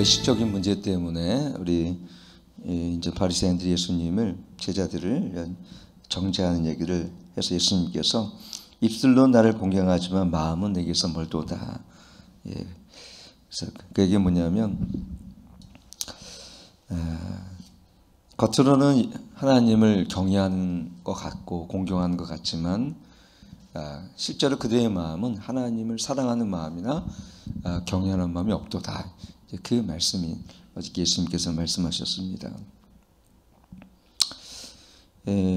외식적인 문제 때문에 우리 이제 바리새인들이 예수님을 제자들을 정죄하는 얘기를 해서 예수님께서 입술로 나를 공경하지만 마음은 내게서 멀도다. 예. 그래서 그게 뭐냐면 겉으로는 하나님을 경외하는 것 같고 공경하는 것 같지만 실제로 그들의 마음은 하나님을 사랑하는 마음이나 경외하는 마음이 없도다. 그 말씀이 어저께 예수님께서 말씀하셨습니다.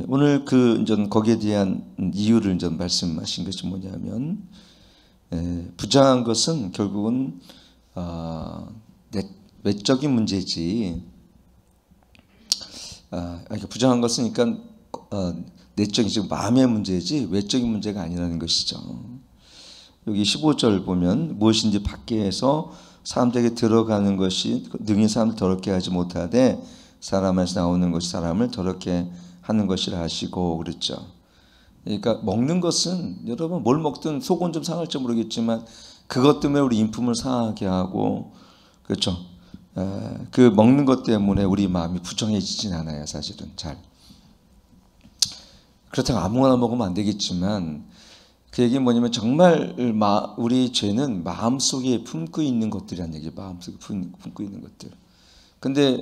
오늘 거기에 대한 이유를 말씀하신 것이 뭐냐면 부정한 것은 결국은 외적인 문제지. 부정한 것은 그러니까 내적인 즉 마음의 문제지 외적인 문제가 아니라는 것이죠. 여기 15절 보면 무엇인지 밖에서 사람들에게 들어가는 것이 능히 사람을 더럽게 하지 못하되 사람에서 나오는 것이 사람을 더럽게 하는 것이라 하시고 그랬죠. 그러니까 먹는 것은 여러분 뭘 먹든 속은 좀 상할지 모르겠지만 그것 때문에 우리 인품을 상하게 하고 그렇죠. 그 먹는 것 때문에 우리 마음이 부정해지진 않아요. 사실은 잘. 그렇다고 아무거나 먹으면 안 되겠지만 그 얘기는 뭐냐면 정말 우리 죄는 마음속에 품고 있는 것들이란 얘기예요. 마음속에 품고 있는 것들. 근데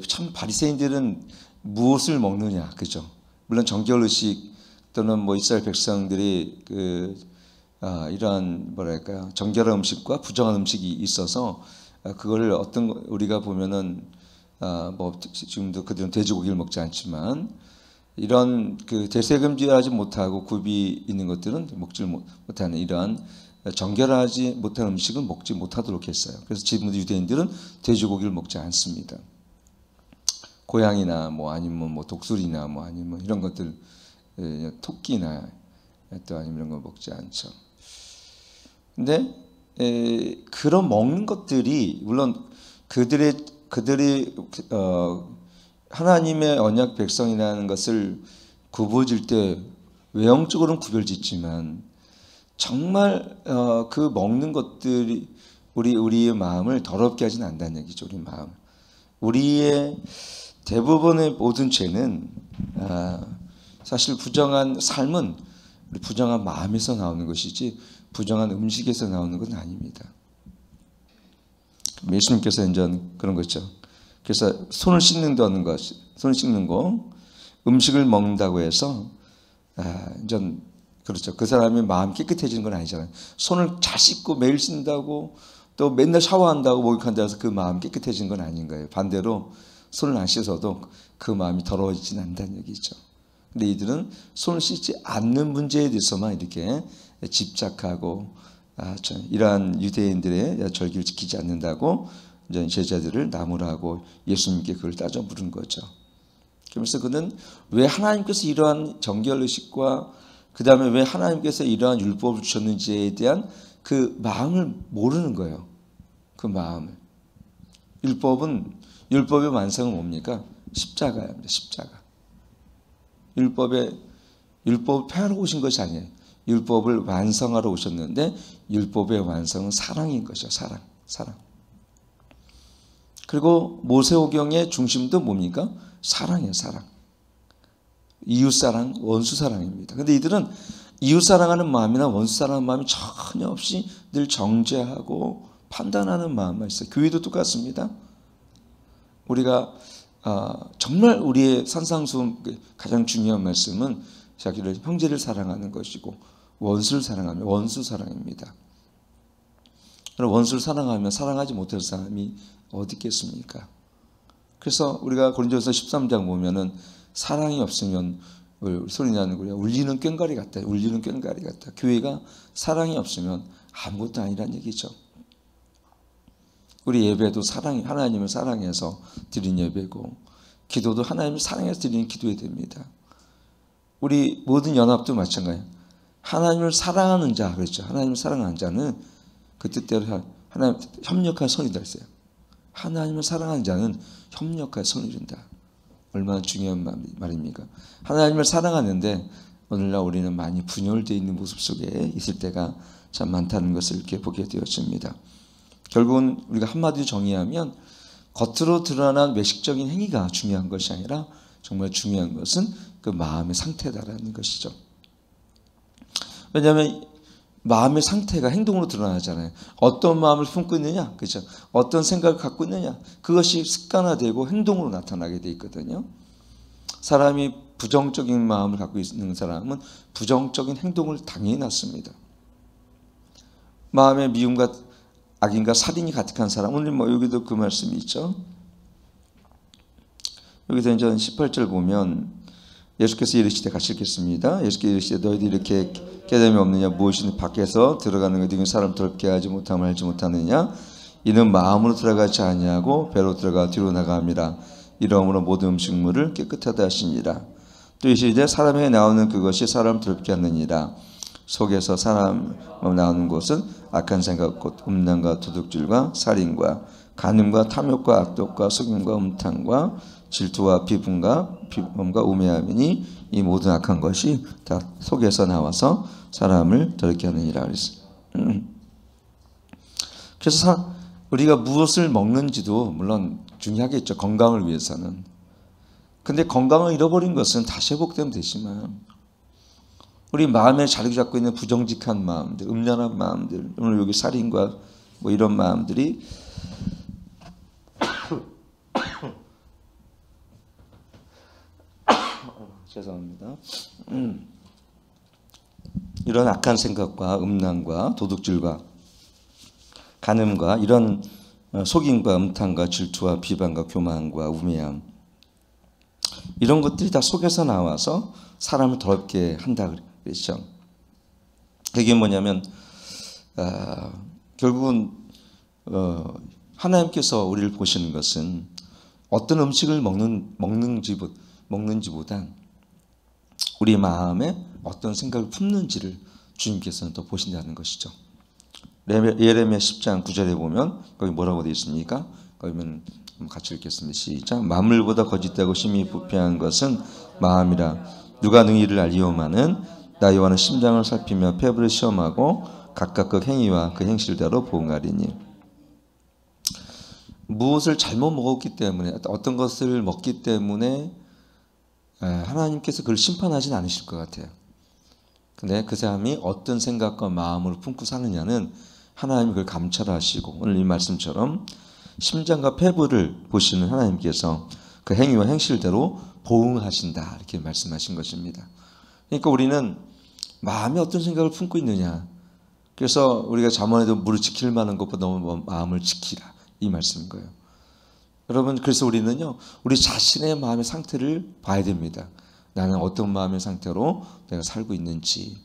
참 바리새인들은 무엇을 먹느냐, 그죠? 물론 정결의식 또는 뭐 이스라엘 백성들이 이러한 뭐랄까요 정결한 음식과 부정한 음식이 있어서 그거를 우리가 보면은 뭐 지금도 그들은 돼지고기를 먹지 않지만 이런 대세금지하지 못하고 굽이 있는 것들은 먹지 못하는 이러한 정결하지 못한 음식은 먹지 못하도록 했어요. 그래서 지금도 유대인들은 돼지고기를 먹지 않습니다. 고양이나 뭐 아니면 뭐 독수리나 뭐 아니면 이런 것들 토끼나 또 아니면 이런 거 먹지 않죠. 근데 그런 먹는 것들이 물론 그들이 하나님의 언약 백성이라는 것을 구분질 때 외형적으로는 구별짓지만 정말 그 먹는 것들이 우리의 마음을 더럽게 하지는 않는다는 얘기죠. 우리 마음. 우리의 대부분의 모든 죄는 사실 부정한 삶은 우리 부정한 마음에서 나오는 것이지 부정한 음식에서 나오는 건 아닙니다. 예수님께서 이제 그런 거죠. 그래서 손을 씻는 거, 음식을 먹는다고 해서 이제 그렇죠. 그 사람이 마음 깨끗해지는 건 아니잖아요. 손을 잘 씻고 매일 씻는다고 또 맨날 샤워한다고 목욕한다고 해서 그 마음 깨끗해지는 건 아닌 거예요. 반대로 손을 안 씻어도 그 마음이 더러워지진 않는다는 얘기죠. 근데 이들은 손을 씻지 않는 문제에 대해서만 이렇게 집착하고 이러한 유대인들의 절기를 지키지 않는다고 이제 제자들을 나무라고 예수님께 그걸 따져 물은 거죠. 그러면서 그는 왜 하나님께서 이러한 정결의식과 그 다음에 왜 하나님께서 이러한 율법을 주셨는지에 대한 그 마음을 모르는 거예요. 그 마음을. 율법의 완성은 뭡니까? 십자가입니다. 십자가. 율법을 폐하러 오신 것이 아니에요. 율법을 완성하러 오셨는데 율법의 완성은 사랑인 거죠. 사랑. 그리고 모세오경의 중심도 뭡니까? 사랑이에요. 사랑. 이웃사랑, 원수사랑입니다. 그런데 이들은 이웃사랑하는 마음이나 원수사랑하는 마음이 전혀 없이 늘 정죄하고 판단하는 마음만 있어요. 교회도 똑같습니다. 우리가 정말 우리의 산상수훈 가장 중요한 말씀은 자기를 형제를 사랑하는 것이고 원수를 사랑하면 원수사랑입니다. 원수를 사랑하면 사랑하지 못할 사람이 어디 있겠습니까? 그래서 우리가 고린도전서 13장 보면은 사랑이 없으면 소리 나는 거예요. 울리는 꽹과리 같다. 교회가 사랑이 없으면 아무것도 아니란 얘기죠. 우리 예배도 하나님을 사랑해서 드린 예배고 기도도 하나님을 사랑해서 드리는 기도해야 됩니다. 우리 모든 연합도 마찬가지예요. 하나님을 사랑하는 자 그랬죠. 하나님을 사랑하는 자는 그 뜻대로 하나님 협력할 손이다 했어요. 하나님을 사랑하는 자는 협력할 손을 이룬다. 얼마나 중요한 말입니까? 하나님을 사랑하는데 오늘날 우리는 많이 분열되어 있는 모습 속에 있을 때가 참 많다는 것을 이렇게 보게 되었습니다. 결국은 우리가 한마디로 정의하면 겉으로 드러난 외식적인 행위가 중요한 것이 아니라 정말 중요한 것은 그 마음의 상태다라는 것이죠. 왜냐하면 마음의 상태가 행동으로 드러나잖아요. 어떤 마음을 품고 있느냐, 그렇죠? 어떤 생각을 갖고 있느냐, 그것이 습관화되고 행동으로 나타나게 돼 있거든요. 사람이 부정적인 마음을 갖고 있는 사람은 부정적인 행동을 당연히 낳습니다. 마음에 미움과 악인과 살인이 가득한 사람, 오늘 뭐 여기도 그 말씀이 있죠. 여기서 이제 18절 보면 예수께서 이르시되 같이 읽겠습니다. 예수께서 이르시되 너희들이 이렇게 깨달음이 없느냐, 무엇이든 밖에서 들어가는 것 등의 사람 더럽게 하지 못함을 알지 못하느냐, 이는 마음으로 들어가지 아니하고 배로 들어가 뒤로 나감이라. 이러므로 모든 음식물을 깨끗하다 하시니라. 또 이르시되 사람에게 나오는 그것이 사람 더럽게 하느니라. 속에서 사람 나오는 것은 악한 생각 곧 음란과 도둑질과 살인과 간음과 탐욕과 악독과 속임과 음탕과 질투와 비분과 우매함이니 이 모든 악한 것이 다 속에서 나와서 사람을 더럽게 하느니라 그랬어요. 그래서 우리가 무엇을 먹는지도 물론 중요하겠죠. 건강을 위해서는. 근데 건강을 잃어버린 것은 다시 회복되면 되지만 우리 마음에 자리 잡고 있는 부정직한 마음들, 음란한 마음들, 오늘 여기 살인과 뭐 이런 마음들이 죄송합니다. 이런 악한 생각과 음란과 도둑질과 간음과 이런 속임과 음탕과 질투와 비방과 교만과 우매함, 이런 것들이 다 속에서 나와서 사람을 더럽게 한다 그랬죠. 그게 뭐냐면 결국은 하나님께서 우리를 보시는 것은 어떤 음식을 먹는지보단 우리 마음에 어떤 생각을 품는지를 주님께서는 더 보신다는 것이죠. 예레미야 10장 9절에 보면 거기 뭐라고 되어 있습니까? 거기면 같이 읽겠습니다. 시작. 만물보다 거짓되고 심히 부패한 것은 마음이라. 누가 능히 이를 알리오마는 나 여호와는 심장을 살피며 폐부를 시험하고 각각 그 행위와 그 행실대로 보응하리니. 무엇을 잘못 먹었기 때문에, 어떤 것을 먹기 때문에 하나님께서 그걸 심판하진 않으실 것 같아요. 근데 그 사람이 어떤 생각과 마음을 품고 사느냐는 하나님이 그걸 감찰하시고, 오늘 이 말씀처럼 심장과 폐부를 보시는 하나님께서 그 행위와 행실대로 보응하신다, 이렇게 말씀하신 것입니다. 그러니까 우리는 마음에 어떤 생각을 품고 있느냐, 그래서 우리가 잠언에도 물을 지킬 만한 것보다 너무 마음을 지키라, 이 말씀인 거예요. 여러분, 그래서 우리는요, 우리 자신의 마음의 상태를 봐야 됩니다. 나는 어떤 마음의 상태로 내가 살고 있는지.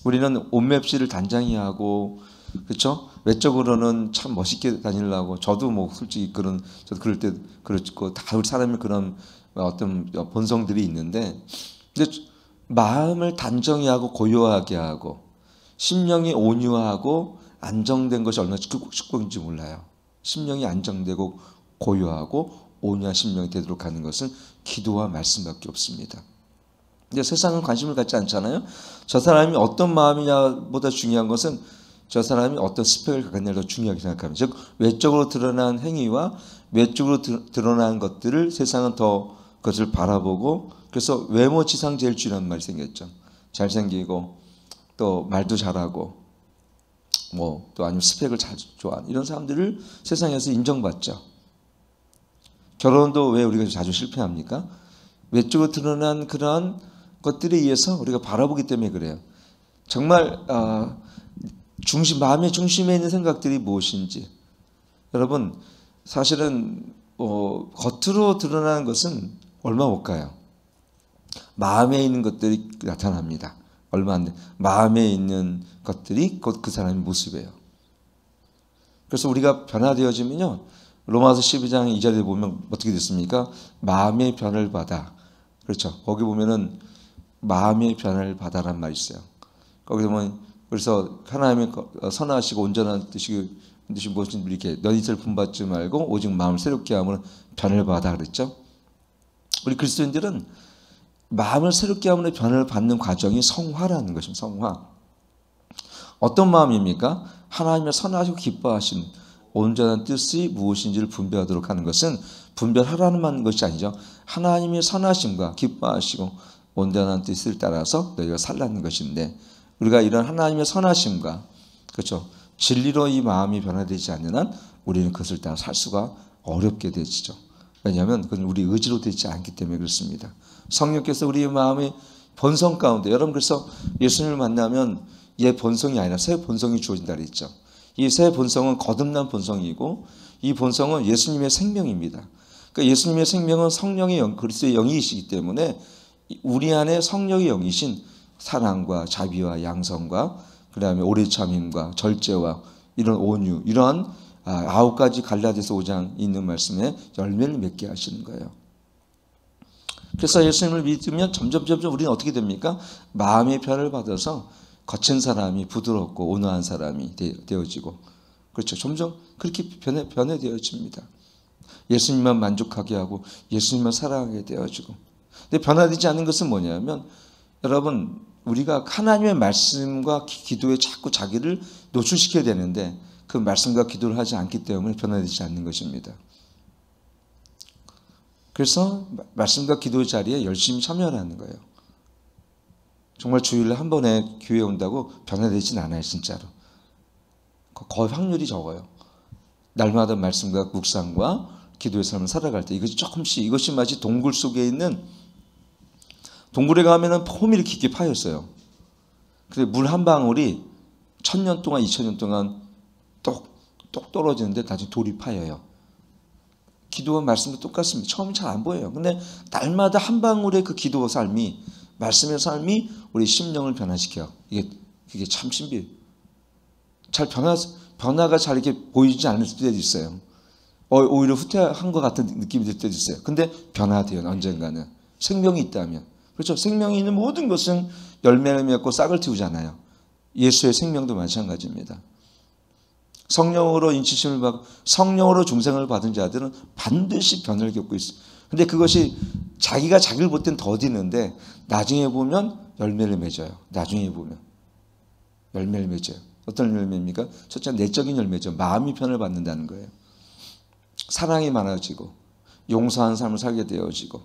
우리는 옷맵시를 단장히 하고, 그렇죠? 외적으로는 참 멋있게 다니려고, 저도 뭐 솔직히 저도 그럴 때 그렇고, 다 우리 사람이 그런 어떤 본성들이 있는데, 근데 마음을 단정히 하고 고요하게 하고, 심령이 온유하고 안정된 것이 얼마나 축복인지 몰라요. 심령이 안정되고 고요하고 온유한 심령이 되도록 하는 것은 기도와 말씀밖에 없습니다. 근데 세상은 관심을 갖지 않잖아요. 저 사람이 어떤 마음이냐보다 중요한 것은 저 사람이 어떤 스펙을 갖고 있냐를 더 중요하게 생각합니다. 즉 외적으로 드러난 행위와 외적으로 드러난 것들을 세상은 더 그것을 바라보고, 그래서 외모 지상제일주의라는 말이 생겼죠. 잘생기고 또 말도 잘하고 뭐 또 아니면 스펙을 잘 좋아하는 이런 사람들을 세상에서 인정받죠. 결혼도 왜 우리가 자주 실패합니까? 외적으로 드러난 그러한 것들에 의해서 우리가 바라보기 때문에 그래요. 정말 마음의 중심에 있는 생각들이 무엇인지. 여러분, 사실은 겉으로 드러나는 것은 얼마 못 가요. 마음에 있는 것들이 나타납니다. 얼마 안 돼. 마음에 있는 것들이 곧 그 사람의 모습이에요. 그래서 우리가 변화되어지면요, 로마서 12장 2절에 보면 어떻게 됐습니까? 마음의 변화를 받아. 그렇죠. 거기 보면은 마음의 변화를 받아란 말이 있어요. 거기 보면, 그래서 하나님의 선하시고 온전한 뜻이 무엇인지 이렇게 너희들 분받지 말고 오직 마음을 새롭게 하면 변화를 받아 그랬죠. 우리 그리스도인들은 마음을 새롭게 하면 변화를 받는 과정이 성화라는 것입니다. 성화. 어떤 마음입니까? 하나님의 선하시고 기뻐하신 온전한 뜻이 무엇인지를 분별하도록 하는 것은 분별하라는 것이 아니죠. 하나님의 선하심과 기뻐하시고 온전한 뜻을 따라서 너희가 살라는 것인데, 우리가 이런 하나님의 선하심과, 그렇죠, 진리로 이 마음이 변화되지 않는 한 우리는 그것을 따라 살 수가 어렵게 되지죠. 왜냐하면 그건 우리 의지로 되지 않기 때문에 그렇습니다. 성령께서 우리의 마음의 본성 가운데, 여러분 그래서 예수님을 만나면 옛 본성이 아니라 새 본성이 주어진다 그랬죠. 이 새 본성은 거듭난 본성이고, 이 본성은 예수님의 생명입니다. 그러니까 예수님의 생명은 성령의 영, 그리스도의 영이시기 때문에 우리 안에 성령의 영이신 사랑과 자비와 양성과 그다음에 오래 참임과 절제와 이런 온유, 이러한 9가지 갈라디아서 5장 있는 말씀에 열매를 맺게 하시는 거예요. 그래서 예수님을 믿으면 점점 우리는 어떻게 됩니까? 마음의 편을 받아서 거친 사람이 부드럽고 온화한 사람이 되어지고, 그렇죠, 점점 그렇게 변해되어집니다. 예수님만 만족하게 하고 예수님만 사랑하게 되어지고. 근데 변화되지 않는 것은 뭐냐면, 여러분 우리가 하나님의 말씀과 기도에 자꾸 자기를 노출시켜야 되는데 그 말씀과 기도를 하지 않기 때문에 변화되지 않는 것입니다. 그래서 말씀과 기도의 자리에 열심히 참여하는 거예요. 정말 주일에 한 번에 교회에 온다고 변화되진 않아요. 진짜로 거의 확률이 적어요. 날마다 말씀과 묵상과 기도의 삶을 살아갈 때 이것이 조금씩, 이것이 마치 동굴 속에 있는, 동굴에 가면은 폼이 깊게 파였어요. 근데 물 한 방울이 1000년 동안 2000년 동안 똑 떨어지는데 나중에 돌이 파여요. 기도와 말씀도 똑같습니다. 처음엔 잘 안 보여요. 근데 날마다 한 방울의 그 기도와 삶이, 말씀의 삶이 우리 심령을 변화시켜요. 그게 참 신비해요. 잘 변화가 잘 이렇게 보이지 않을 때도 있어요. 오히려 후퇴한 것 같은 느낌이 들 때도 있어요. 근데 변화돼요. 언젠가는. 생명이 있다면. 그렇죠. 생명이 있는 모든 것은 열매를 맺고 싹을 틔우잖아요. 예수의 생명도 마찬가지입니다. 성령으로 인치심을 받고 성령으로 중생을 받은 자들은 반드시 변화를 겪고 있어요. 근데 그것이 자기가 자기를 볼 땐 더디는데 나중에 보면 열매를 맺어요. 나중에 보면 열매를 맺어요. 어떤 열매입니까? 첫째, 내적인 열매죠. 마음이 편을 받는다는 거예요. 사랑이 많아지고 용서하는 삶을 살게 되어지고,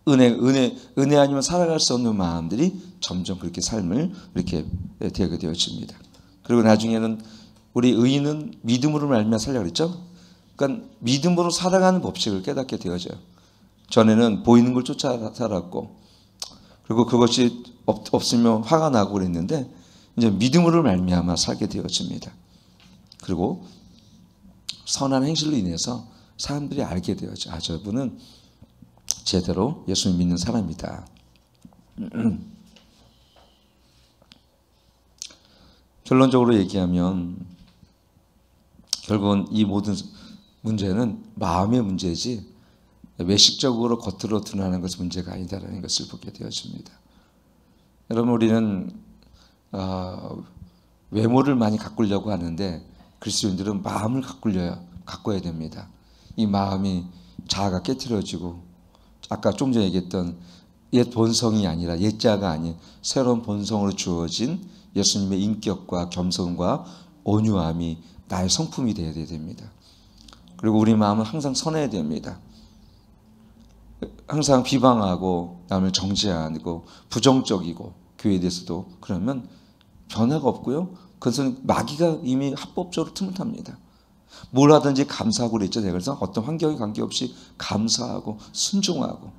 은혜 아니면 살아갈 수 없는 마음들이 점점 그렇게 삶을 이렇게 되게 되어집니다. 그리고 나중에는 우리 의인은 믿음으로 말미암아 살려고 그랬죠. 그러니까 믿음으로 살아가는 법칙을 깨닫게 되어져요. 전에는 보이는 걸 쫓아 살았고, 그리고 그것이 없으면 화가 나고 그랬는데 이제 믿음으로 말미암아 살게 되어집니다. 그리고 선한 행실로 인해서 사람들이 알게 되어져. 저분은 제대로 예수님 믿는 사람이다. 결론적으로 얘기하면 결국은 이 모든 문제는 마음의 문제지 외식적으로 겉으로 드러나는 것이 문제가 아니다라는 것을 보게 되어집니다. 여러분, 우리는 외모를 많이 가꾸려고 하는데 그리스도인들은 마음을 가꿔야 됩니다. 이 마음이 자아가 깨트려지고, 아까 좀 전에 얘기했던 옛 본성이 아니라, 옛자가 아닌 새로운 본성으로 주어진 예수님의 인격과 겸손과 온유함이 나의 성품이 되어야 됩니다. 그리고 우리 마음은 항상 선해야 됩니다. 항상 비방하고 남을 정죄하고 부정적이고 교회에 대해서도 그러면 변화가 없고요. 그것은 마귀가 이미 합법적으로 틈을 탑니다. 뭘 하든지 감사하고 그랬죠. 그래서 어떤 환경에 관계없이 감사하고 순종하고,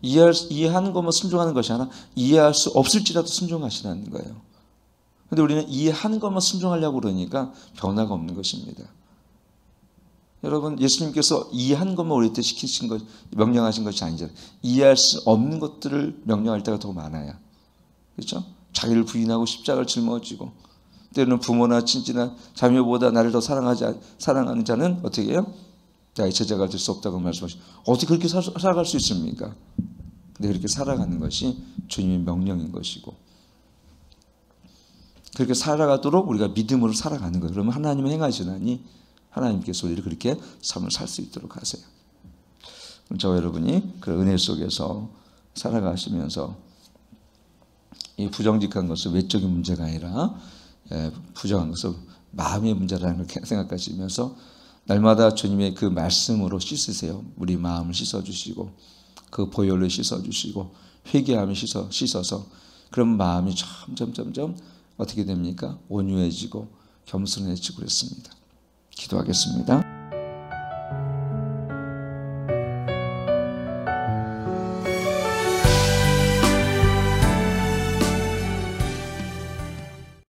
이해하는 것만 순종하는 것이 아니라 이해할 수 없을지라도 순종하시라는 거예요. 그런데 우리는 이해하는 것만 순종하려고 그러니까 변화가 없는 것입니다. 여러분, 예수님께서 이해하는 것만 우리한테 시키신 것, 명령하신 것이 아니잖아요. 이해할 수 없는 것들을 명령할 때가 더 많아요. 그렇죠? 자기를 부인하고 십자가를 짊어지고, 때로는 부모나 친지나 자녀보다 나를 더 사랑하는 자는 어떻게 해요? 나의 제자가 될 수 없다고 말씀하시고, 어떻게 그렇게 살아갈 수 있습니까? 근데 그렇게 살아가는 것이 주님의 명령인 것이고, 그렇게 살아가도록 우리가 믿음으로 살아가는 거예요. 그러면 하나님은 행하시나니 하나님께서 우리를 그렇게 삶을 살 수 있도록 하세요. 저와 여러분이 그 은혜 속에서 살아가시면서 이 부정직한 것은 외적인 문제가 아니라 부정한 것은 마음의 문제라는 걸 생각하시면서 날마다 주님의 그 말씀으로 씻으세요. 우리 마음을 씻어주시고 그 보혈로 씻어주시고 회개하며 씻어서 그런 마음이 점점 어떻게 됩니까? 온유해지고 겸손해지고 그랬습니다. 기도하겠습니다.